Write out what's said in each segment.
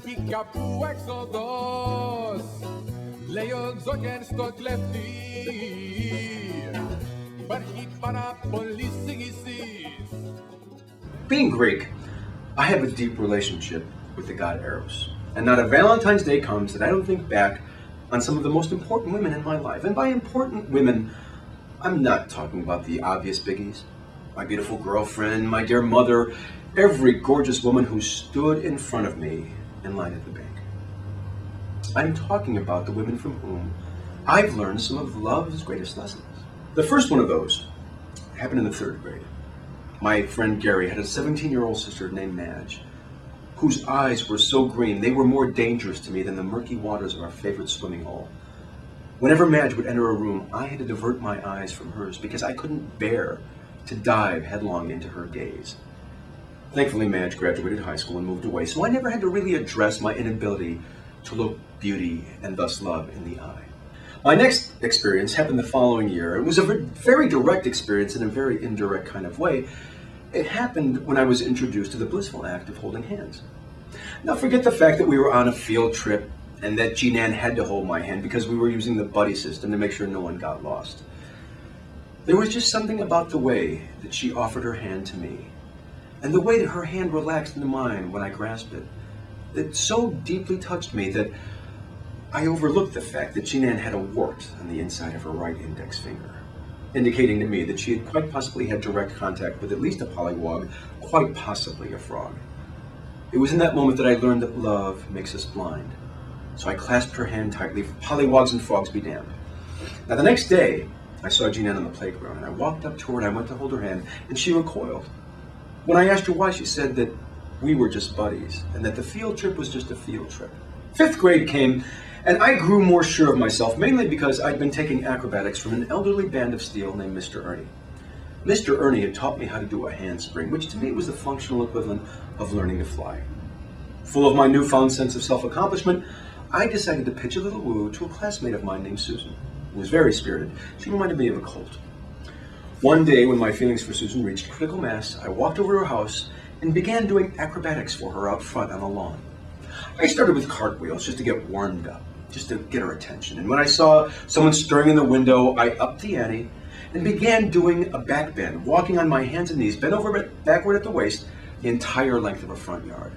Kika pou Exodus. Leon Zogen stot lefty. But he para police. Being Greek, I have a deep relationship with the god Eros. And not a Valentine's Day comes that I don't think back on some of the most important women in my life. And by important women, I'm not talking about the obvious biggies. My beautiful girlfriend, my dear mother, every gorgeous woman who stood in front of me in line at the bank. I'm talking about the women from whom I've learned some of love's greatest lessons. The first one of those happened in the 3rd grade. My friend Gary had a 17-year-old sister named Madge, whose eyes were so green they were more dangerous to me than the murky waters of our favorite swimming hole. Whenever Madge would enter a room, I had to divert my eyes from hers because I couldn't bear to dive headlong into her gaze. Thankfully, Madge graduated high school and moved away, so I never had to really address my inability to look beauty and thus love in the eye. My next experience happened the following year. It was a very direct experience in a very indirect kind of way. It happened when I was introduced to the blissful act of holding hands. Now forget the fact that we were on a field trip and that Jean-Ann had to hold my hand because we were using the buddy system to make sure no one got lost. There was just something about the way that she offered her hand to me, and the way that her hand relaxed into mine when I grasped it, that so deeply touched me that I overlooked the fact that Jean-Ann had a wart on the inside of her right index finger, indicating to me that she had quite possibly had direct contact with at least a pollywog, quite possibly a frog. It was in that moment that I learned that love makes us blind. So I clasped her hand tightly, for pollywogs and frogs be damned. Now the next day, I saw Jean-Ann on the playground, and I walked up to her and I went to hold her hand, and she recoiled. When I asked her why, she said that we were just buddies, and that the field trip was just a field trip. 5th grade came, and I grew more sure of myself, mainly because I'd been taking acrobatics from an elderly band of steel named Mr. Ernie. Mr. Ernie had taught me how to do a handspring, which to me was the functional equivalent of learning to fly. Full of my newfound sense of self-accomplishment, I decided to pitch a little woo to a classmate of mine named Susan, who was very spirited. She reminded me of a colt. One day, when my feelings for Susan reached critical mass, I walked over to her house and began doing acrobatics for her out front on the lawn. I started with cartwheels just to get warmed up, just to get her attention. And when I saw someone stirring in the window, I upped the ante and began doing a back bend, walking on my hands and knees, bent over backward at the waist, the entire length of her front yard.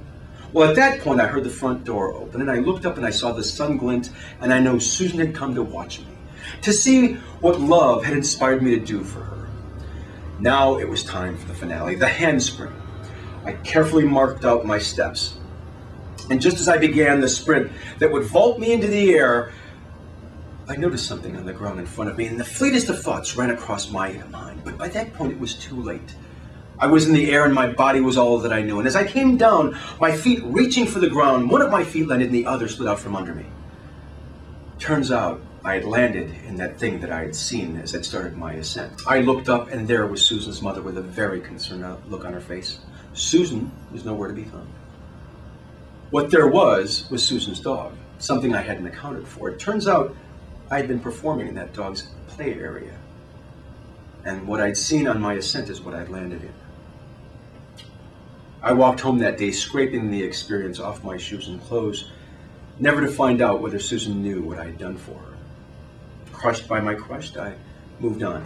Well, at that point, I heard the front door open, and I looked up and I saw the sun glint, and I know Susan had come to watch me, to see what love had inspired me to do for her. Now it was time for the finale, the handspring. I carefully marked out my steps. And just as I began the sprint that would vault me into the air, I noticed something on the ground in front of me, and the fleetest of thoughts ran across my mind. But by that point, it was too late. I was in the air, and my body was all that I knew. And as I came down, my feet reaching for the ground, one of my feet landed, and the other slid out from under me. Turns out, I had landed in that thing that I had seen as I'd started my ascent. I looked up, and there was Susan's mother with a very concerned look on her face. Susan was nowhere to be found. What there was Susan's dog, something I hadn't accounted for. It turns out I had been performing in that dog's play area. And what I'd seen on my ascent is what I'd landed in. I walked home that day, scraping the experience off my shoes and clothes, never to find out whether Susan knew what I had done for her. Crushed by my quest, I moved on.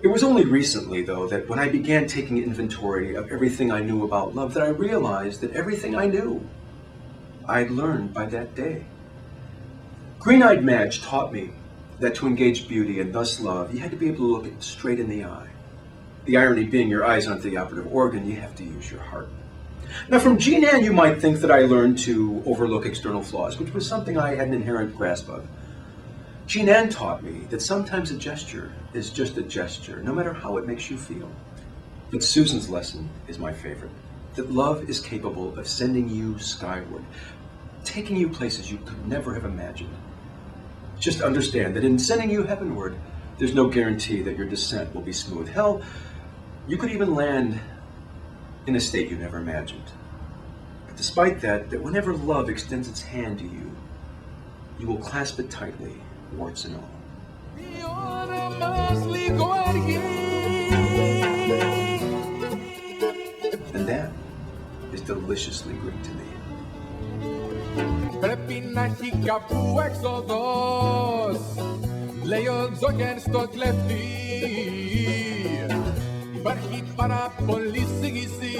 It was only recently, though, that when I began taking inventory of everything I knew about love, that I realized that everything I knew, I'd learned by that day. Green-Eyed Madge taught me that to engage beauty and thus love, you had to be able to look it straight in the eye. The irony being your eyes aren't the operative organ, you have to use your heart. Now from Jean-Ann, you might think that I learned to overlook external flaws, which was something I had an inherent grasp of. Jean-Ann taught me that sometimes a gesture is just a gesture, no matter how it makes you feel. But Susan's lesson is my favorite, that love is capable of sending you skyward, taking you places you could never have imagined. Just understand that in sending you heavenward, there's no guarantee that your descent will be smooth. Hell, you could even land in a state you never imagined. But despite that, whenever love extends its hand to you, you will clasp it tightly, warts and all. And that is deliciously Greek to me. Πρέπει να έχει κάπου έξοδος, λέει ο Τζόκερ στο κλέφτη. Υπάρχει πάρα πολύ σύγχυση